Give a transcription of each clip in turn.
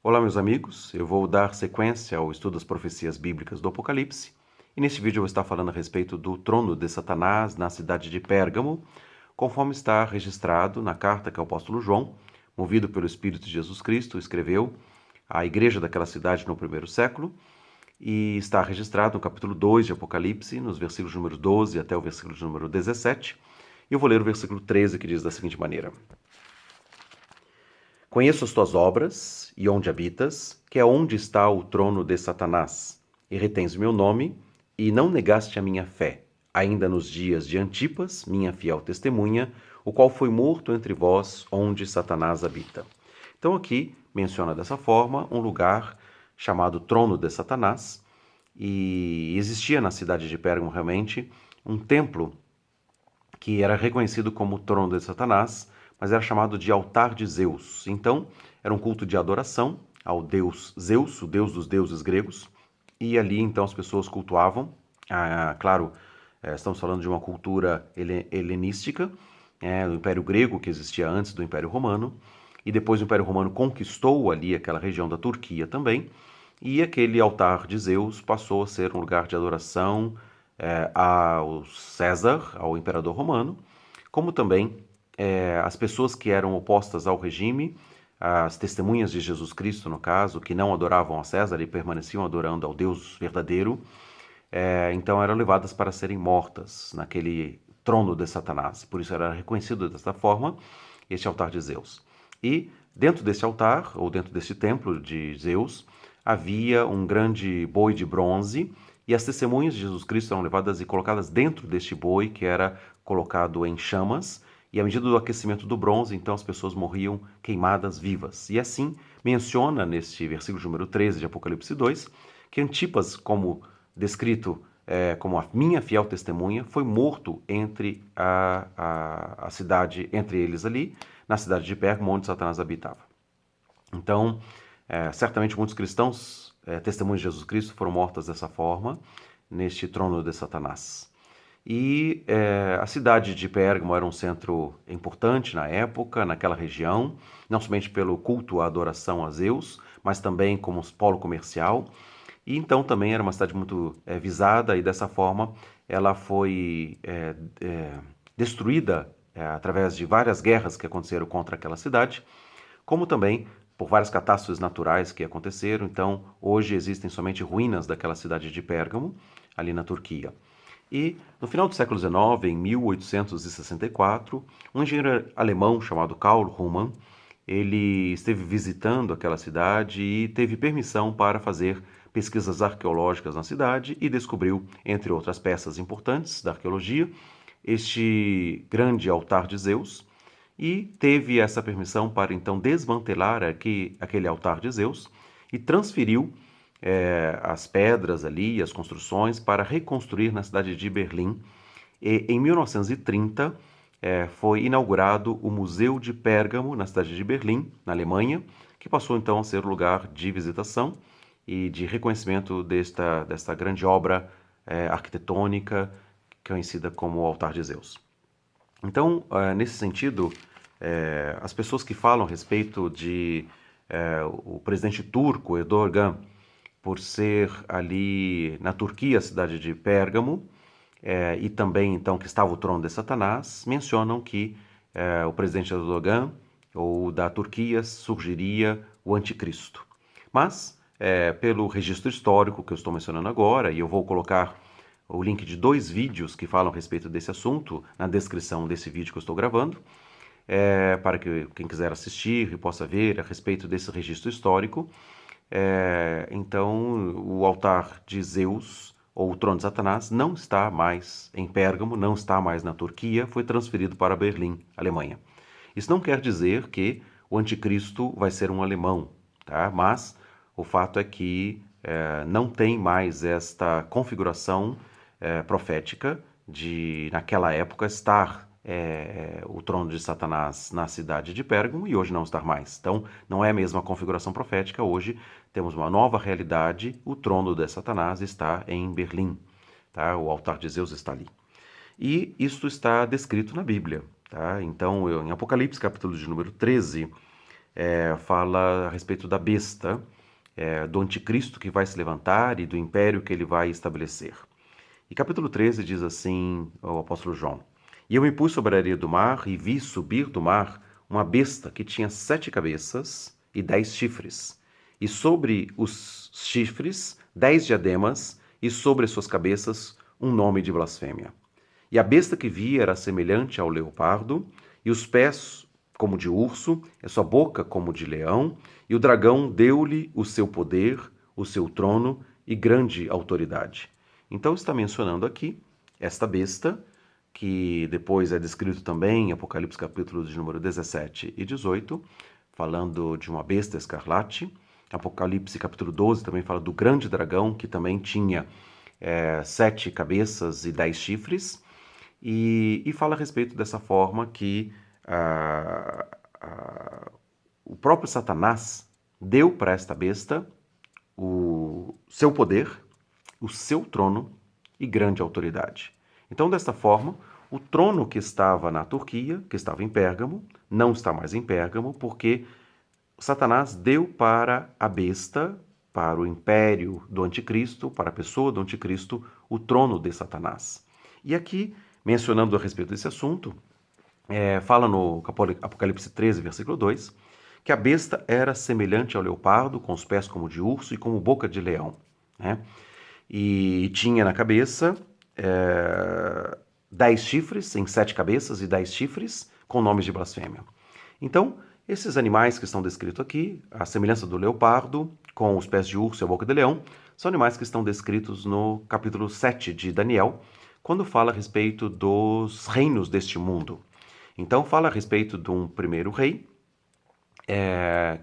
Olá, meus amigos. Eu vou dar sequência ao estudo das profecias bíblicas do Apocalipse. E neste vídeo eu vou estar falando a respeito do trono de Satanás na cidade de Pérgamo, conforme está registrado na carta que o apóstolo João, movido pelo Espírito de Jesus Cristo, escreveu à igreja daquela cidade no primeiro século, e está registrado no capítulo 2 de Apocalipse, nos versículos número 12 até o versículo número 17. E eu vou ler o versículo 13, que diz da seguinte maneira: Conheço as tuas obras e onde habitas, que é onde está o trono de Satanás, e retens o meu nome, e não negaste a minha fé, ainda nos dias de Antipas, minha fiel testemunha, o qual foi morto entre vós, onde Satanás habita. Então aqui menciona dessa forma um lugar chamado trono de Satanás, e existia na cidade de Pérgamo realmente um templo que era reconhecido como o trono de Satanás, mas era chamado de altar de Zeus. Então, era um culto de adoração ao deus Zeus, o deus dos deuses gregos, e ali então as pessoas cultuavam. Claro, estamos falando de uma cultura helenística, do Império Grego, que existia antes do Império Romano, e depois o Império Romano conquistou ali aquela região da Turquia também, e aquele altar de Zeus passou a ser um lugar de adoração ao César, ao imperador romano, como também as pessoas que eram opostas ao regime, as testemunhas de Jesus Cristo, no caso, que não adoravam a César e permaneciam adorando ao Deus verdadeiro, então eram levadas para serem mortas naquele trono de Satanás. Por isso era reconhecido dessa forma este altar de Zeus. E dentro desse altar, ou dentro desse templo de Zeus, havia um grande boi de bronze, e as testemunhas de Jesus Cristo eram levadas e colocadas dentro deste boi, que era colocado em chamas, e à medida do aquecimento do bronze, então as pessoas morriam queimadas vivas. E assim menciona neste versículo número 13 de Apocalipse 2, que Antipas, como descrito como a minha fiel testemunha, foi morto entre a cidade, entre eles ali, na cidade de Pérgamo, onde Satanás habitava. Então, certamente muitos cristãos, testemunhas de Jesus Cristo, foram mortas dessa forma, neste trono de Satanás. E a cidade de Pérgamo era um centro importante na época, naquela região, não somente pelo culto à adoração a Zeus, mas também como polo comercial. E então também era uma cidade muito visada, e dessa forma ela foi destruída através de várias guerras que aconteceram contra aquela cidade, como também por várias catástrofes naturais que aconteceram. Então, hoje existem somente ruínas daquela cidade de Pérgamo, ali na Turquia. E no final do século XIX, em 1864, um engenheiro alemão chamado Karl Ruhmann, ele esteve visitando aquela cidade e teve permissão para fazer pesquisas arqueológicas na cidade e descobriu, entre outras peças importantes da arqueologia, este grande altar de Zeus, e teve essa permissão para então desmantelar aquele altar de Zeus e transferiu as pedras ali, as construções, para reconstruir na cidade de Berlim. E em 1930 foi inaugurado o Museu de Pérgamo, na cidade de Berlim, na Alemanha, que passou então a ser lugar de visitação e de reconhecimento desta grande obra arquitetônica conhecida como o Altar de Zeus. Então, nesse sentido, as pessoas que falam a respeito de o presidente turco, Erdogan, por ser ali na Turquia, a cidade de Pérgamo, e também então que estava o trono de Satanás, mencionam que o presidente Erdogan ou da Turquia surgiria o anticristo. Mas, pelo registro histórico que eu estou mencionando agora, e eu vou colocar o link de 2 vídeos que falam a respeito desse assunto na descrição desse vídeo que eu estou gravando, para que quem quiser assistir possa ver a respeito desse registro histórico. Então, o altar de Zeus, ou o trono de Satanás, não está mais em Pérgamo, não está mais na Turquia, foi transferido para Berlim, Alemanha. Isso não quer dizer que o anticristo vai ser um alemão, tá? Mas o fato é que não tem mais esta configuração profética de, naquela época, estar o trono de Satanás na cidade de Pérgamo e hoje não estar mais. Então, não é a mesma configuração profética. Hoje temos uma nova realidade. O trono de Satanás está em Berlim, tá? O altar de Zeus está ali. E isso está descrito na Bíblia, tá? Então, em Apocalipse, capítulo de número 13, fala a respeito da besta, do anticristo que vai se levantar e do império que ele vai estabelecer. E capítulo 13 diz assim o apóstolo João: E eu me pus sobre a areia do mar e vi subir do mar uma besta que tinha 7 cabeças e 10 chifres, e sobre os chifres 10 diademas, e sobre as suas cabeças um nome de blasfêmia. E a besta que vi era semelhante ao leopardo, e os pés como de urso, a sua boca como de leão, e o dragão deu-lhe o seu poder, o seu trono e grande autoridade. Então está mencionando aqui esta besta, que depois é descrito também em Apocalipse capítulos de número 17 e 18, falando de uma besta escarlate. Apocalipse capítulo 12 também fala do grande dragão, que também tinha 7 cabeças e 10 chifres, e fala a respeito dessa forma que o próprio Satanás deu para esta besta o seu poder, o seu trono e grande autoridade. Então, desta forma, o trono que estava na Turquia, que estava em Pérgamo, não está mais em Pérgamo, porque Satanás deu para a besta, para o império do anticristo, para a pessoa do anticristo, o trono de Satanás. E aqui, mencionando a respeito desse assunto, fala no Apocalipse 13, versículo 2, que a besta era semelhante ao leopardo, com os pés como de urso e como boca de leão, né? E tinha na cabeça 10 chifres, em 7 cabeças e 10 chifres, com nomes de blasfêmia. Então, esses animais que estão descritos aqui, a semelhança do leopardo, com os pés de urso e a boca de leão, são animais que estão descritos no capítulo 7 de Daniel, quando fala a respeito dos reinos deste mundo. Então, fala a respeito de um primeiro rei,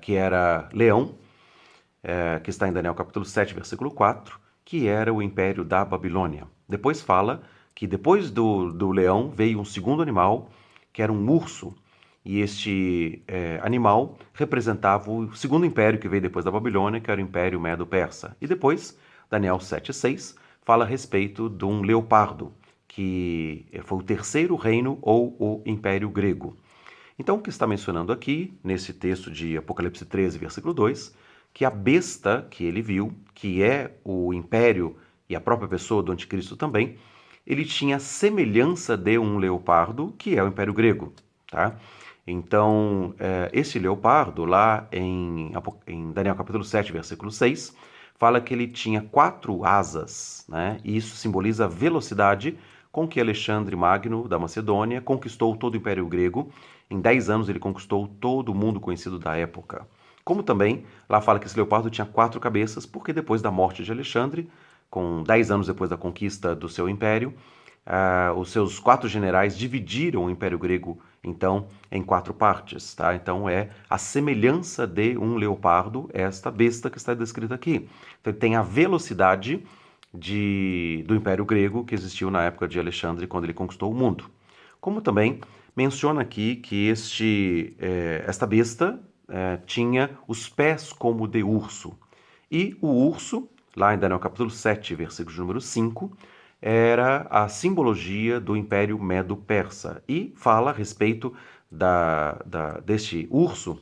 que era Leão, que está em Daniel capítulo 7, versículo 4, que era o império da Babilônia. Depois fala que depois do leão veio um segundo animal, que era um urso, e este animal representava o segundo império que veio depois da Babilônia, que era o Império Medo-Persa. E depois, Daniel 7,6, fala a respeito de um leopardo, que foi o terceiro reino ou o Império Grego. Então, o que está mencionando aqui, nesse texto de Apocalipse 13, versículo 2, que a besta que ele viu, que é o império e a própria pessoa do anticristo também, ele tinha semelhança de um leopardo, que é o Império Grego, tá? Então, esse leopardo, lá em Daniel capítulo 7, versículo 6, fala que ele tinha 4 asas, né? E isso simboliza a velocidade com que Alexandre Magno, da Macedônia, conquistou todo o Império Grego. Em 10 anos ele conquistou todo o mundo conhecido da época. Como também, lá fala que esse leopardo tinha 4 cabeças, porque depois da morte de Alexandre, com 10 anos depois da conquista do seu império, os seus 4 generais dividiram o Império Grego, então, em 4 partes. Tá? Então, é a semelhança de um leopardo, esta besta que está descrita aqui. Então, ele tem a velocidade do Império Grego que existiu na época de Alexandre, quando ele conquistou o mundo. Como também menciona aqui que esta besta tinha os pés como de urso. E o urso, lá em Daniel capítulo 7, versículo número 5, era a simbologia do Império Medo-Persa. E fala a respeito deste urso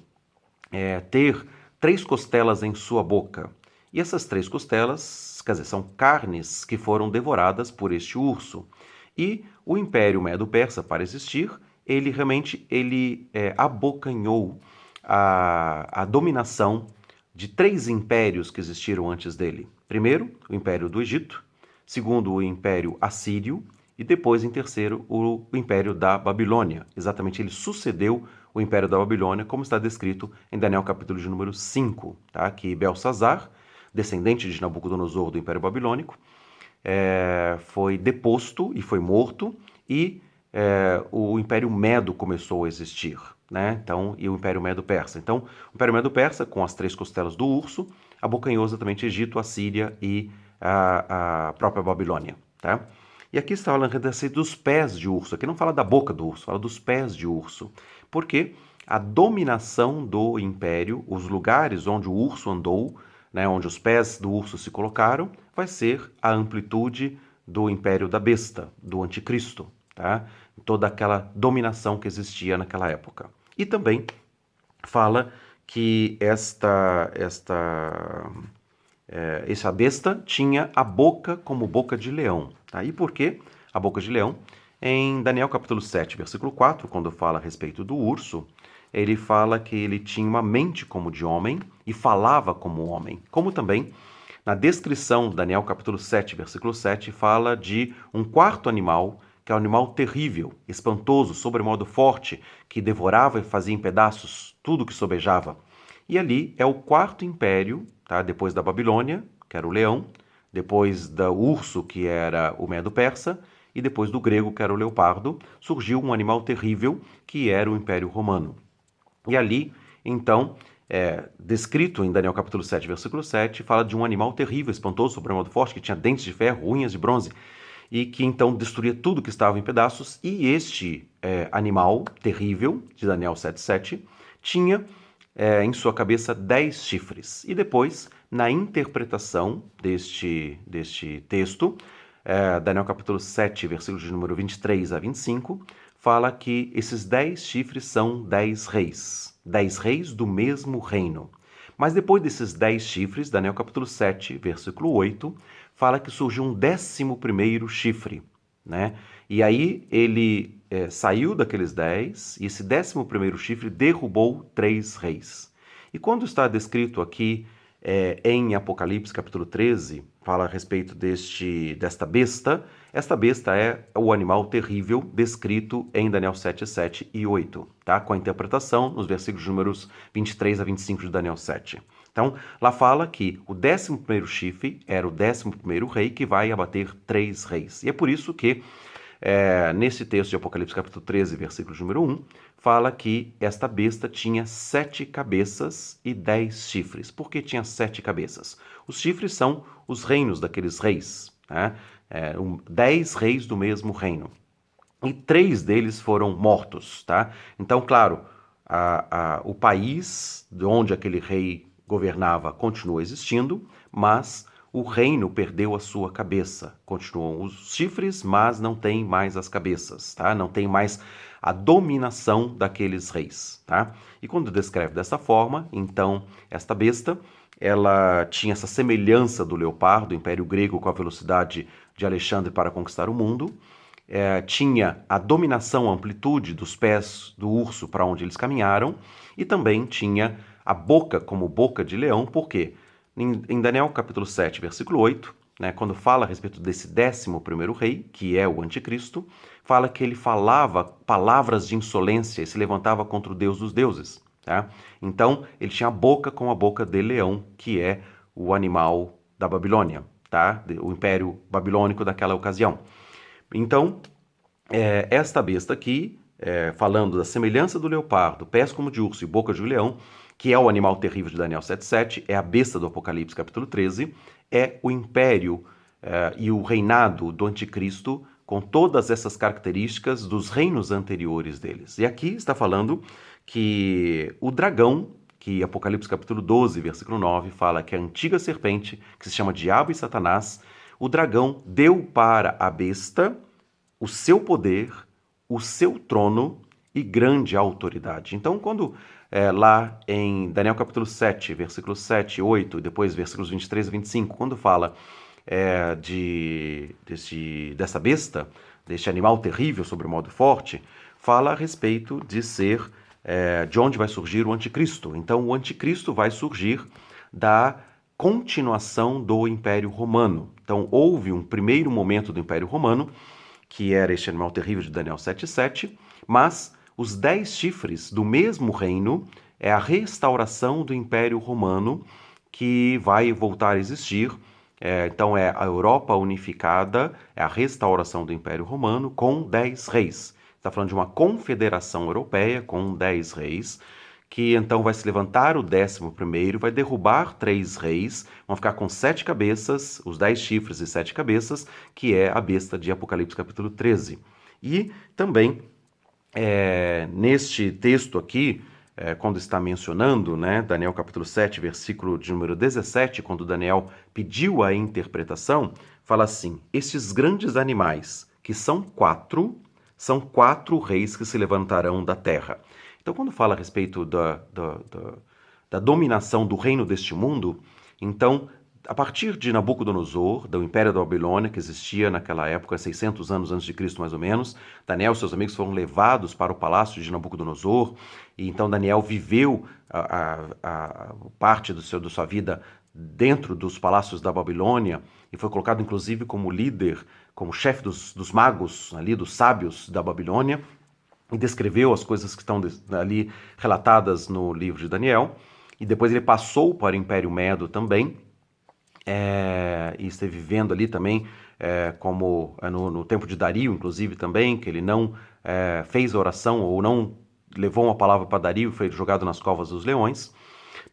ter 3 costelas em sua boca. E essas 3 costelas, quer dizer, são carnes que foram devoradas por este urso. E o Império Medo-Persa, para existir, ele realmente abocanhou a dominação de 3 impérios que existiram antes dele. Primeiro, o Império do Egito. Segundo, o Império Assírio. E depois, em terceiro, o Império da Babilônia. Exatamente, ele sucedeu o Império da Babilônia, como está descrito em Daniel capítulo de número 5, tá? Que Belsazar, descendente de Nabucodonosor do Império Babilônico, foi deposto e foi morto, e o Império Medo começou a existir, né? Então, e o Império Medo-Persa. Então, o Império Medo-Persa, com as 3 costelas do urso, abocanhou exatamente Egito, a Síria e a própria Babilônia, tá? E aqui está falando dos pés de urso. Aqui não fala da boca do urso, fala dos pés de urso. Porque a dominação do império, os lugares onde o urso andou, né, onde os pés do urso se colocaram, vai ser a amplitude do império da besta, do anticristo, tá? Toda aquela dominação que existia naquela época. E também fala que essa besta tinha a boca como boca de leão. Tá? E por que a boca de leão? Em Daniel capítulo 7, versículo 4, quando fala a respeito do urso, ele fala que ele tinha uma mente como de homem e falava como homem. Como também, na descrição de Daniel capítulo 7, versículo 7, fala de um quarto animal, que é um animal terrível, espantoso, sobremodo forte, que devorava e fazia em pedaços tudo que sobejava. E ali é o quarto império, tá? Depois da Babilônia, que era o leão, depois do urso, que era o Medo-Persa, e depois do grego, que era o leopardo, surgiu um animal terrível, que era o Império Romano. E ali, então, descrito em Daniel capítulo 7, versículo 7, fala de um animal terrível, espantoso, sobremodo forte, que tinha dentes de ferro, unhas de bronze, e que então destruía tudo que estava em pedaços. E este animal terrível, de Daniel 7,7, tinha em sua cabeça 10 chifres. E depois, na interpretação deste texto, Daniel capítulo 7, versículos de número 23 a 25, fala que esses 10 chifres são 10 reis do mesmo reino. Mas depois desses 10 chifres, Daniel capítulo 7, versículo 8, fala que surgiu um 11º chifre, né? E aí ele saiu daqueles 10 e esse 11º chifre derrubou 3 reis. E quando está descrito aqui em Apocalipse capítulo 13, fala a respeito desta besta, esta besta é o animal terrível descrito em Daniel 7, 7 e 8, tá? Com a interpretação nos versículos números 23 a 25 de Daniel 7. Então, lá fala que o 11º chifre era o 11º rei que vai abater 3 reis. E é por isso que, nesse texto de Apocalipse capítulo 13, versículo número 1, fala que esta besta tinha 7 cabeças e 10 chifres. Por que tinha 7 cabeças? Os chifres são os reinos daqueles reis, né? 10 reis do mesmo reino. E 3 deles foram mortos, tá? Então, claro, o país de onde aquele rei governava continua existindo, mas o reino perdeu a sua cabeça. Continuam os chifres, mas não tem mais as cabeças, tá? Não tem mais a dominação daqueles reis, tá? E quando descreve dessa forma, então, esta besta, ela tinha essa semelhança do leopardo, do Império Grego, com a velocidade de Alexandre para conquistar o mundo, tinha a dominação, a amplitude dos pés do urso para onde eles caminharam, e também tinha a boca como boca de leão, porque em Daniel capítulo 7, versículo 8, né, quando fala a respeito desse 11º rei, que é o anticristo, fala que ele falava palavras de insolência e se levantava contra o Deus dos deuses. Tá? Então, ele tinha a boca como a boca de leão, que é o animal da Babilônia, tá? O império babilônico daquela ocasião. Então, esta besta aqui, falando da semelhança do leopardo, pés como de urso e boca de leão, que é o animal terrível de Daniel 7,7, é a besta do Apocalipse capítulo 13, é o império e o reinado do anticristo com todas essas características dos reinos anteriores deles. E aqui está falando que o dragão, que Apocalipse capítulo 12, versículo 9, fala que é a antiga serpente, que se chama Diabo e Satanás, o dragão deu para a besta o seu poder, o seu trono e grande autoridade. Então, quando lá em Daniel capítulo 7, versículos 7 e 8, e depois versículos 23 a 25, quando fala dessa besta, deste animal terrível sobre o modo forte, fala a respeito de ser de onde vai surgir o anticristo. Então, o anticristo vai surgir da continuação do Império Romano. Então, houve um primeiro momento do Império Romano, que era este animal terrível de Daniel 7,7, mas os 10 chifres do mesmo reino é a restauração do Império Romano que vai voltar a existir. Então é a Europa unificada, é a restauração do Império Romano com 10 reis. Está falando de uma confederação europeia com 10 reis, que então vai se levantar o 11º, vai derrubar 3 reis, vão ficar com 7 cabeças, os 10 chifres e 7 cabeças, que é a besta de Apocalipse capítulo 13. E também, neste texto aqui, quando está mencionando, né, Daniel capítulo 7, versículo de número 17, quando Daniel pediu a interpretação, fala assim: estes grandes animais, que são 4 reis que se levantarão da terra. Então, quando fala a respeito da dominação do reino deste mundo, então, a partir de Nabucodonosor, do Império da Babilônia, que existia naquela época, 600 anos antes de Cristo mais ou menos, Daniel e seus amigos foram levados para o palácio de Nabucodonosor, e então Daniel viveu a parte da sua vida dentro dos palácios da Babilônia, e foi colocado inclusive como líder, como chefe dos magos, ali, dos sábios da Babilônia, e descreveu as coisas que estão ali relatadas no livro de Daniel. E depois ele passou para o Império Medo também, e esteve vivendo ali também, como no tempo de Dario, inclusive, também, que ele não fez a oração ou não levou uma palavra para Dario e foi jogado nas covas dos leões.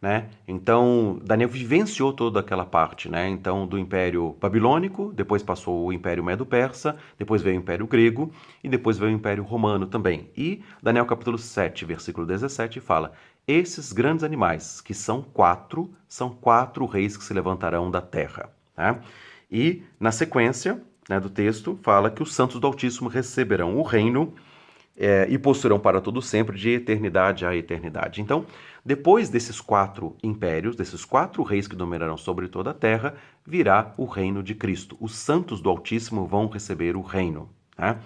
Né? Então, Daniel vivenciou toda aquela parte, né? Então, do Império Babilônico, depois passou o Império Medo-Persa, depois veio o Império Grego e depois veio o Império Romano também. E Daniel capítulo 7, versículo 17 fala: esses grandes animais, que são quatro reis que se levantarão da terra. Né? E, na sequência, né, do texto, fala que os santos do Altíssimo receberão o reino e possuirão para todo sempre, de eternidade a eternidade. Então, depois desses 4 impérios, desses 4 reis que dominarão sobre toda a terra, virá o reino de Cristo. Os santos do Altíssimo vão receber o reino. Né?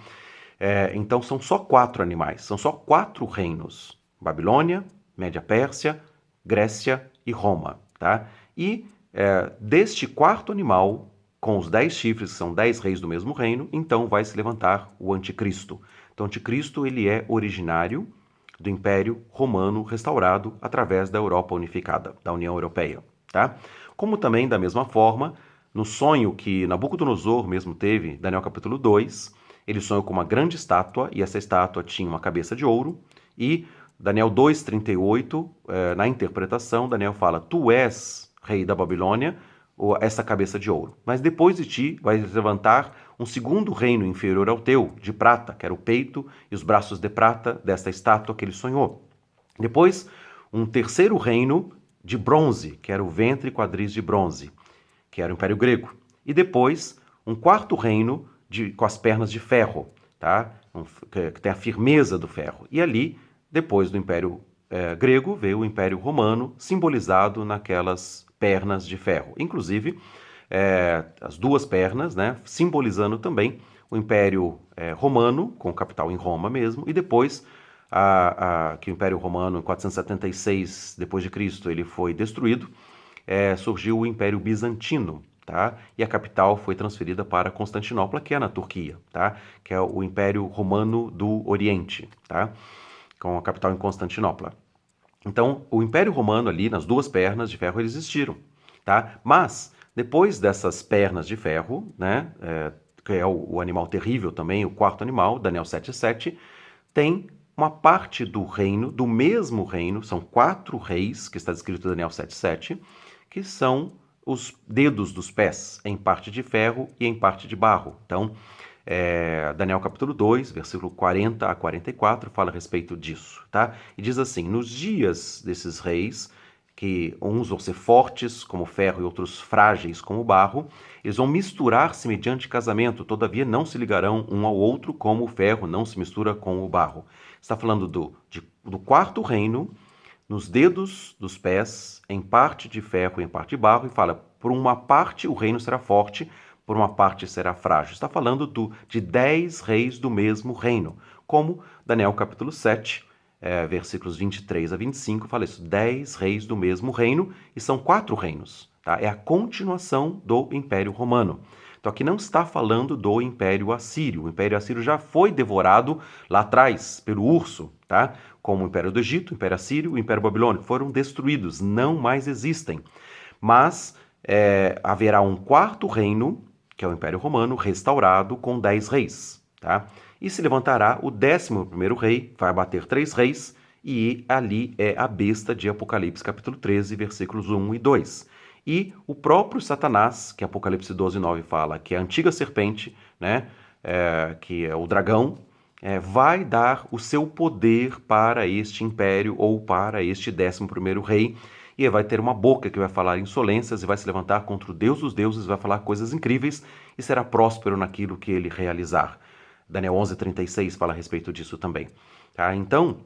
Então, são só 4 animais, são só 4 reinos: Babilônia, Média-Pérsia, Grécia e Roma. Tá? E deste quarto animal, com os 10 chifres, que são 10 reis do mesmo reino, então vai se levantar o anticristo. Então, o anticristo ele é originário do Império Romano restaurado através da Europa unificada, da União Europeia. Tá? Como também, da mesma forma, no sonho que Nabucodonosor mesmo teve, Daniel capítulo 2, ele sonhou com uma grande estátua, e essa estátua tinha uma cabeça de ouro, e Daniel 2,38, na interpretação, Daniel fala: tu és rei da Babilônia, essa cabeça de ouro. Mas depois de ti vai levantar um segundo reino inferior ao teu, de prata, que era o peito e os braços de prata desta estátua que ele sonhou. Depois, um terceiro reino de bronze, que era o ventre e quadris de bronze, que era o Império Grego. E depois, um quarto reino com as pernas de ferro, tá? Que tem a firmeza do ferro. E ali, depois do Império Grego, veio o Império Romano, simbolizado naquelas pernas de ferro. Inclusive, as duas pernas, né, simbolizando também o Império Romano, com capital em Roma mesmo, e depois que o Império Romano, em 476 depois de Cristo, ele foi destruído, surgiu o Império Bizantino, tá? E a capital foi transferida para Constantinopla, que é na Turquia, tá? Que é o Império Romano do Oriente, tá? Com a capital em Constantinopla. Então, o Império Romano ali, nas duas pernas de ferro, eles existiram, tá? Mas, depois dessas pernas de ferro, né, que é o animal terrível também, o quarto animal, Daniel 7,7, tem uma parte do reino, do mesmo reino, são 4 reis, que está descrito em Daniel 7,7, que são os dedos dos pés, em parte de ferro e em parte de barro. Então, Daniel capítulo 2, versículo 40 a 44, fala a respeito disso, tá? E diz assim: nos dias desses reis, que uns vão ser fortes como ferro e outros frágeis como barro, eles vão misturar-se mediante casamento, todavia não se ligarão um ao outro como o ferro não se mistura com o barro. Está falando do quarto reino, nos dedos dos pés, em parte de ferro e em parte de barro, e fala: por uma parte o reino será forte, por uma parte será frágil. Está falando de 10 reis do mesmo reino, como Daniel capítulo 7, versículos 23 a 25, fala isso: 10 reis do mesmo reino, e são 4 reinos. Tá? É a continuação do Império Romano. Então aqui não está falando do Império Assírio. O Império Assírio já foi devorado lá atrás pelo urso, tá? Como o Império do Egito, o Império Assírio e o Império Babilônico foram destruídos, não mais existem. Mas haverá um quarto reino, que é o Império Romano, restaurado com 10 reis. Tá? E se levantará o 11º rei, vai abater 3 reis, e ali é a besta de Apocalipse, capítulo 13, versículos 1 e 2. E o próprio Satanás, que Apocalipse 12, 9 fala, que é a antiga serpente, né, que é o dragão, vai dar o seu poder para este império ou para este 11º rei, e vai ter uma boca que vai falar insolências e vai se levantar contra o Deus dos deuses, vai falar coisas incríveis e será próspero naquilo que ele realizar. Daniel 11:36 fala a respeito disso também. Tá? Então,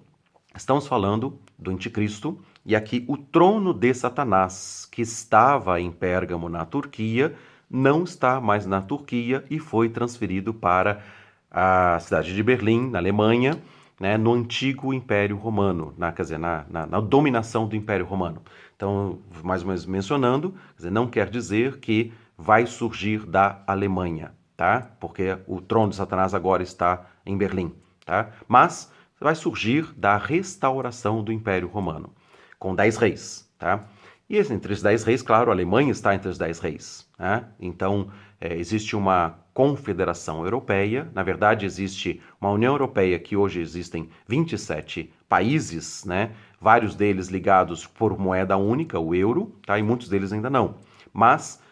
estamos falando do anticristo, e aqui o trono de Satanás, que estava em Pérgamo, na Turquia, não está mais na Turquia e foi transferido para a cidade de Berlim, na Alemanha, né, no antigo Império Romano, quer dizer, na dominação do Império Romano. Então, mais ou menos mencionando, quer dizer, não quer dizer que vai surgir da Alemanha, tá? Porque o trono de Satanás agora está em Berlim, tá? Mas vai surgir da restauração do Império Romano, com 10 reis, tá? E entre os 10 reis, claro, a Alemanha está entre os 10 reis, né? Então, existe uma confederação europeia, na verdade existe uma União Europeia que hoje existem 27 países, né? Vários deles ligados por moeda única, o euro, tá? E muitos deles ainda não. Mas,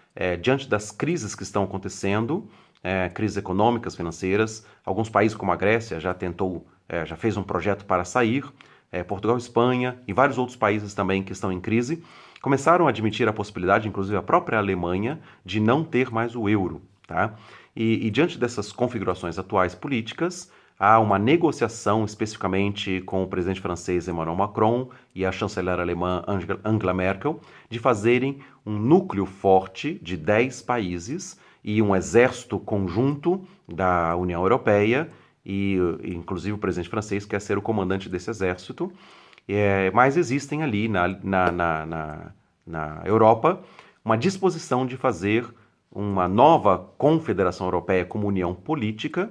diante das crises que estão acontecendo, crises econômicas, financeiras, alguns países como a Grécia já fez um projeto para sair, Portugal, Espanha e vários outros países também que estão em crise, começaram a admitir a possibilidade, inclusive a própria Alemanha, de não ter mais o euro, tá? E diante dessas configurações atuais políticas, há uma negociação especificamente com o presidente francês Emmanuel Macron e a chanceler alemã Angela Merkel de fazerem um núcleo forte de 10 países e um exército conjunto da União Europeia e inclusive o presidente francês quer ser o comandante desse exército. Mas existem ali na Europa uma disposição de fazer uma nova confederação europeia como união política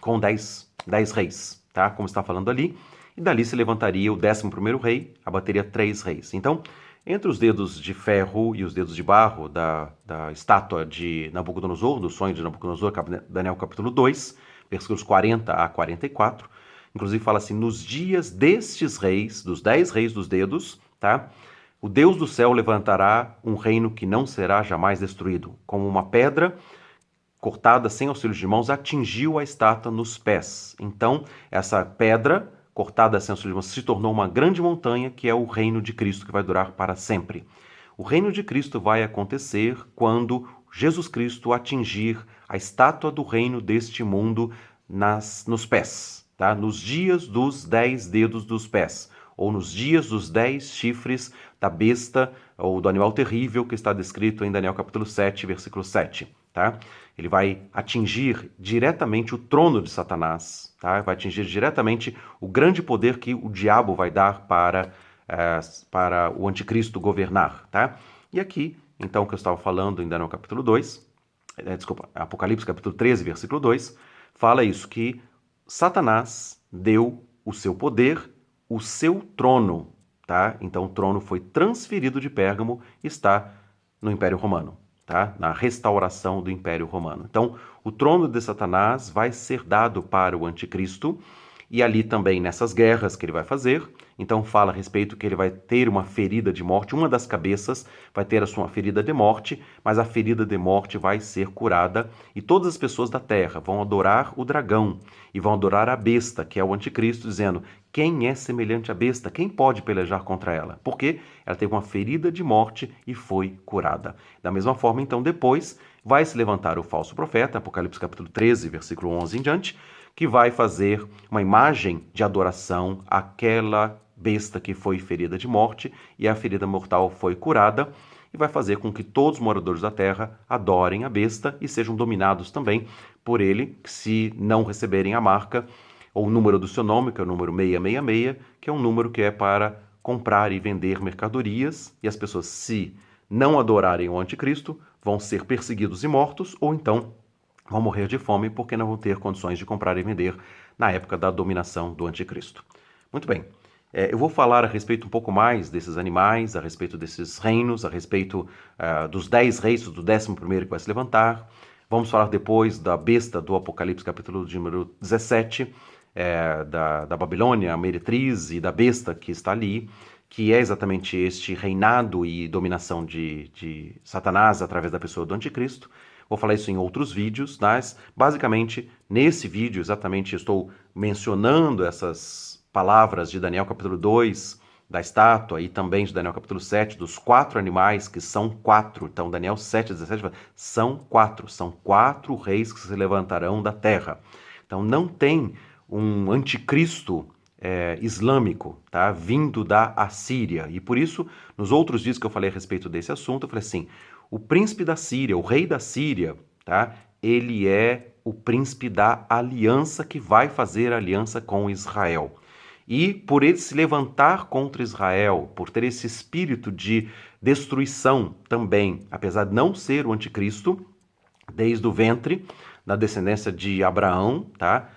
com 10 reis, tá? Como está falando ali. E dali se levantaria o 11º rei, abateria 3 reis. Então, entre os dedos de ferro e os dedos de barro da estátua de Nabucodonosor, do sonho de Nabucodonosor, Daniel capítulo 2, versículos 40 a 44, inclusive fala assim, nos dias destes reis, dos 10 reis dos dedos, tá? O Deus do céu levantará um reino que não será jamais destruído. Como uma pedra cortada sem auxílio de mãos, atingiu a estátua nos pés. Então, essa pedra cortada sem auxílio de mãos se tornou uma grande montanha, que é o reino de Cristo, que vai durar para sempre. O reino de Cristo vai acontecer quando Jesus Cristo atingir a estátua do reino deste mundo nos pés, tá? Nos dias dos 10 dedos dos pés, ou nos dias dos 10 chifres da besta ou do animal terrível que está descrito em Daniel capítulo 7, versículo 7. Tá? Ele vai atingir diretamente o trono de Satanás, tá? Vai atingir diretamente o grande poder que o diabo vai dar para o anticristo governar. Tá? E aqui, então, o que eu estava falando em Daniel capítulo 2, Apocalipse capítulo 13, versículo 2, fala isso, que Satanás deu o seu poder, o seu trono, tá? Então o trono foi transferido de Pérgamo e está no Império Romano, tá? Na restauração do Império Romano. Então o trono de Satanás vai ser dado para o anticristo e ali também nessas guerras que ele vai fazer, então fala a respeito que ele vai ter uma ferida de morte, uma das cabeças vai ter a sua ferida de morte, mas a ferida de morte vai ser curada e todas as pessoas da terra vão adorar o dragão e vão adorar a besta, que é o anticristo, dizendo: quem é semelhante à besta? Quem pode pelejar contra ela? Porque ela teve uma ferida de morte e foi curada. Da mesma forma, então, depois vai se levantar o falso profeta, Apocalipse capítulo 13, versículo 11 em diante, que vai fazer uma imagem de adoração àquela besta que foi ferida de morte e a ferida mortal foi curada, e vai fazer com que todos os moradores da terra adorem a besta e sejam dominados também por ele, se não receberem a marca ou o número do seu nome, que é o número 666, que é um número que é para comprar e vender mercadorias, e as pessoas, se não adorarem o anticristo, vão ser perseguidos e mortos, ou então vão morrer de fome porque não vão ter condições de comprar e vender na época da dominação do anticristo. Muito bem, eu vou falar a respeito um pouco mais desses animais, a respeito desses reinos, a respeito dos 10 reis, do 11º que vai se levantar. Vamos falar depois da besta do Apocalipse, capítulo de número 17, da Babilônia, a meretriz e da besta que está ali, que é exatamente este reinado e dominação de Satanás através da pessoa do anticristo. Vou falar isso em outros vídeos, mas basicamente nesse vídeo exatamente estou mencionando essas palavras de Daniel capítulo 2, da estátua, e também de Daniel capítulo 7, dos 4 animais, que são 4. Então Daniel 7, 17, são 4 reis que se levantarão da terra. Então não tem um anticristo islâmico, tá? Vindo da Assíria. E por isso, nos outros dias que eu falei a respeito desse assunto, eu falei assim, o príncipe da Síria, o rei da Síria, tá? Ele é o príncipe da aliança que vai fazer aliança com Israel. E por ele se levantar contra Israel, por ter esse espírito de destruição também, apesar de não ser o anticristo, desde o ventre, da descendência de Abraão, tá?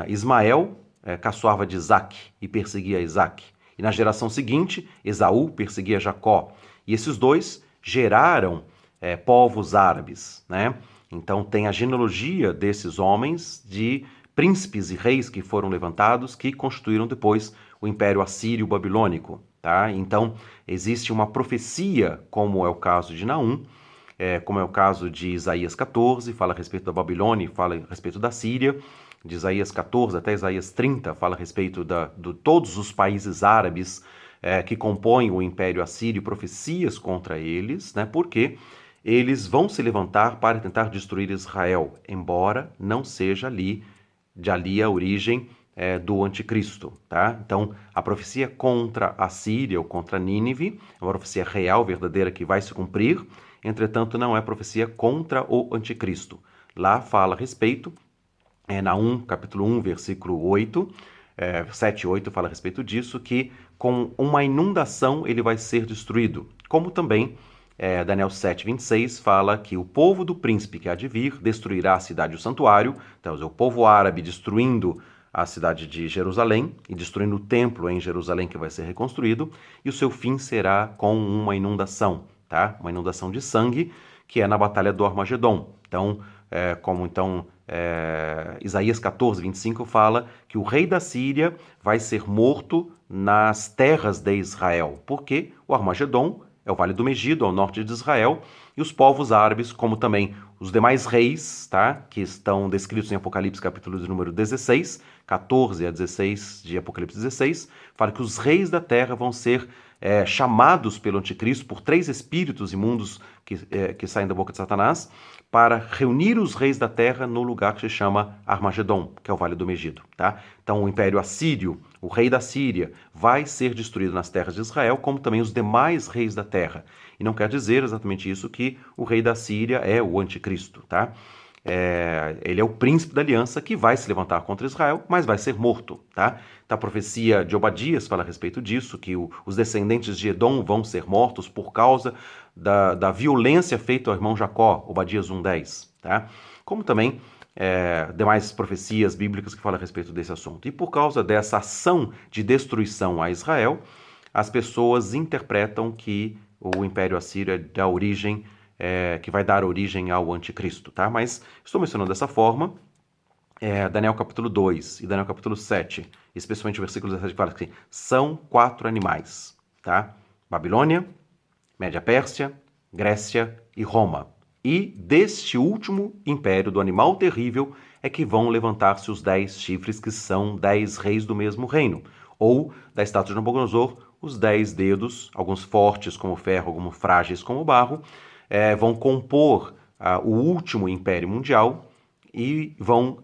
Ismael caçoava de Isaac e perseguia Isaac. E na geração seguinte, Esaú perseguia Jacó. E esses dois geraram povos árabes, né? Então tem a genealogia desses homens de príncipes e reis que foram levantados, que constituíram depois o Império Assírio Babilônico, tá? Então existe uma profecia, como é o caso de Naum, como é o caso de Isaías 14, fala a respeito da Babilônia, fala a respeito da Síria, de Isaías 14 até Isaías 30, fala a respeito de todos os países árabes que compõem o Império Assírio, profecias contra eles, né, porque eles vão se levantar para tentar destruir Israel, embora não seja ali a origem do anticristo, tá? Então, a profecia contra a Síria ou contra Nínive é uma profecia real, verdadeira, que vai se cumprir, entretanto, não é profecia contra o anticristo. Lá fala a respeito, Naum, capítulo 1, versículo 8, 7 e 8 fala a respeito disso, que com uma inundação ele vai ser destruído, como também Daniel 7, 26 fala que o povo do príncipe que há de vir destruirá a cidade e o santuário. Então, é o povo árabe destruindo a cidade de Jerusalém e destruindo o templo em Jerusalém que vai ser reconstruído, e o seu fim será com uma inundação, tá? Uma inundação de sangue, que é na batalha do Armagedon. Então, Isaías 14, 25 fala que o rei da Síria vai ser morto nas terras de Israel, porque o Armagedon é o Vale do Megido, ao norte de Israel, e os povos árabes, como também os demais reis, tá, que estão descritos em Apocalipse capítulo de número 16, 14 a 16 de Apocalipse 16, fala que os reis da terra vão ser chamados pelo anticristo por 3 espíritos imundos que saem da boca de Satanás, para reunir os reis da terra no lugar que se chama Armagedon, que é o Vale do Megido, tá? Então o Império Assírio, o rei da Síria, vai ser destruído nas terras de Israel, como também os demais reis da terra. E não quer dizer exatamente isso que o rei da Síria é o anticristo, tá? Ele é o príncipe da aliança que vai se levantar contra Israel, mas vai ser morto, tá? Então, a profecia de Obadias fala a respeito disso, que os descendentes de Edom vão ser mortos por causa da violência feita ao irmão Jacó, Obadias 1:10, tá? Como também demais profecias bíblicas que falam a respeito desse assunto. E por causa dessa ação de destruição a Israel, as pessoas interpretam que o Império Assírio é da origem que vai dar origem ao anticristo, tá? Mas estou mencionando dessa forma, Daniel capítulo 2 e Daniel capítulo 7, especialmente o versículo 17, que fala que são 4 animais, tá? Babilônia, Média-Pérsia, Grécia e Roma. E deste último império do animal terrível é que vão levantar-se os 10 chifres, que são 10 reis do mesmo reino. Ou, da estátua de Nabucodonosor, os 10 dedos, alguns fortes como ferro, alguns frágeis como barro, vão compor o último império mundial e vão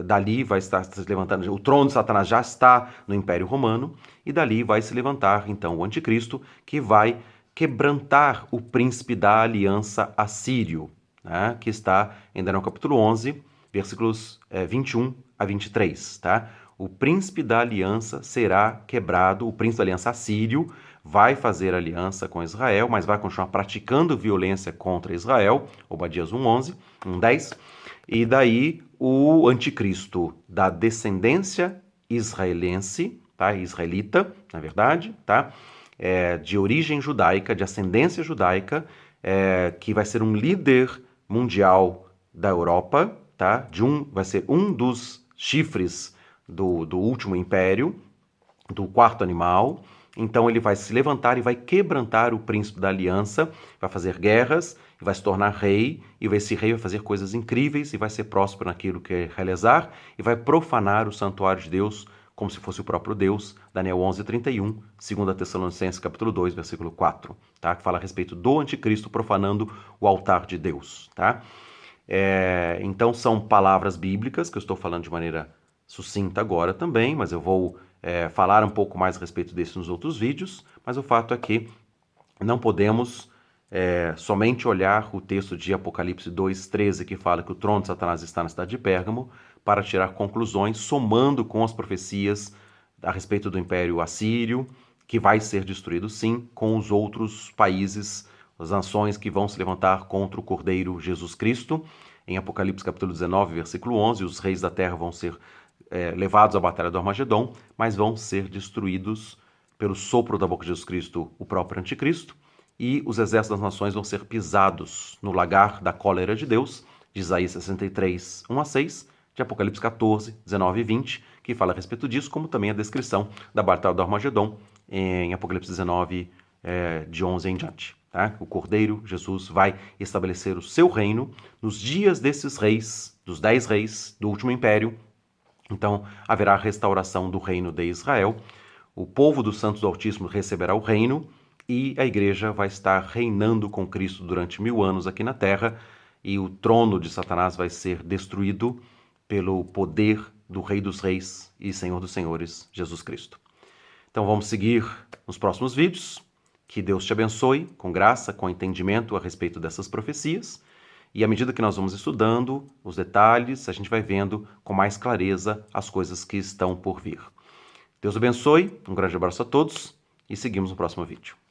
dali vai estar se levantando, o trono de Satanás já está no Império Romano, e dali vai se levantar então o anticristo, que vai quebrantar o príncipe da aliança assírio, né, que está em Daniel capítulo 11, versículos 21 a 23, tá? O príncipe da aliança será quebrado, o príncipe da aliança assírio vai fazer aliança com Israel, mas vai continuar praticando violência contra Israel, Obadias 1:11, 1:10, e daí o anticristo da descendência israelense, tá? Israelita, na verdade, tá? De origem judaica, de ascendência judaica, que vai ser um líder mundial da Europa, tá? Vai ser um dos chifres do último império, do quarto animal. Então ele vai se levantar e vai quebrantar o príncipe da aliança, vai fazer guerras, vai se tornar rei, e esse rei vai fazer coisas incríveis e vai ser próspero naquilo que realizar, e vai profanar o santuário de Deus como se fosse o próprio Deus, Daniel 11:31, 2 Tessalonicenses capítulo 2, versículo 4, tá? Que fala a respeito do anticristo profanando o altar de Deus, tá? Então são palavras bíblicas que eu estou falando de maneira sucinta agora também, mas eu vou falar um pouco mais a respeito desse nos outros vídeos, mas o fato é que não podemos somente olhar o texto de Apocalipse 2:13, que fala que o trono de Satanás está na cidade de Pérgamo, para tirar conclusões, somando com as profecias a respeito do Império Assírio, que vai ser destruído sim, com os outros países, as nações que vão se levantar contra o Cordeiro Jesus Cristo. Em Apocalipse capítulo 19, versículo 11, os reis da terra vão ser levados à batalha do Armagedon, mas vão ser destruídos pelo sopro da boca de Jesus Cristo, o próprio anticristo, e os exércitos das nações vão ser pisados no lagar da cólera de Deus, de Isaías 63, 1-6, de Apocalipse 14, 19 e 20, que fala a respeito disso, como também a descrição da batalha do Armagedon em Apocalipse 19, de 11 em diante. Tá? O Cordeiro, Jesus, vai estabelecer o seu reino nos dias desses reis, dos 10 reis do último império. Então, haverá a restauração do reino de Israel, o povo dos santos do Altíssimo receberá o reino e a igreja vai estar reinando com Cristo durante 1000 anos aqui na terra, e o trono de Satanás vai ser destruído pelo poder do Rei dos Reis e Senhor dos Senhores, Jesus Cristo. Então vamos seguir nos próximos vídeos. Que Deus te abençoe com graça, com entendimento a respeito dessas profecias. E à medida que nós vamos estudando os detalhes, a gente vai vendo com mais clareza as coisas que estão por vir. Deus abençoe, um grande abraço a todos e seguimos no próximo vídeo.